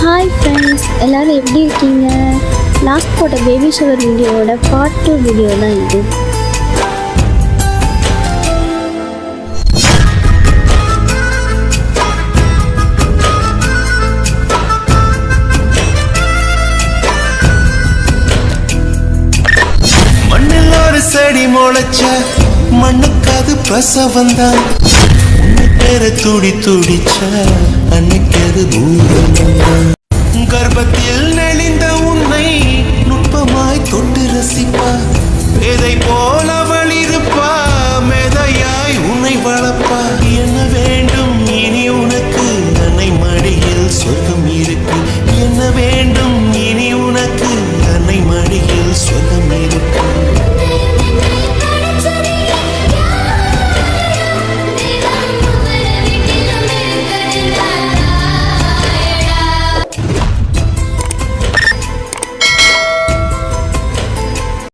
Hi friends, எல்லோரும் எப்படி இருக்கீங்க? லாஸ்ட் போட்ட பேபி ஷவர் வீடியோவோட பார்ட் 2 வீடியோ தான் இது. மண்ணில் ஒரு செடி முளைச்ச மண்ணுக்கு அது பிரசவந்தான். பேர துடி துடிச்ச அன்னைக்கு அது கர்ப்பத்தில் நெளிந்த உன்னை நுட்பமாய் தொட்டு ரசிப்பா.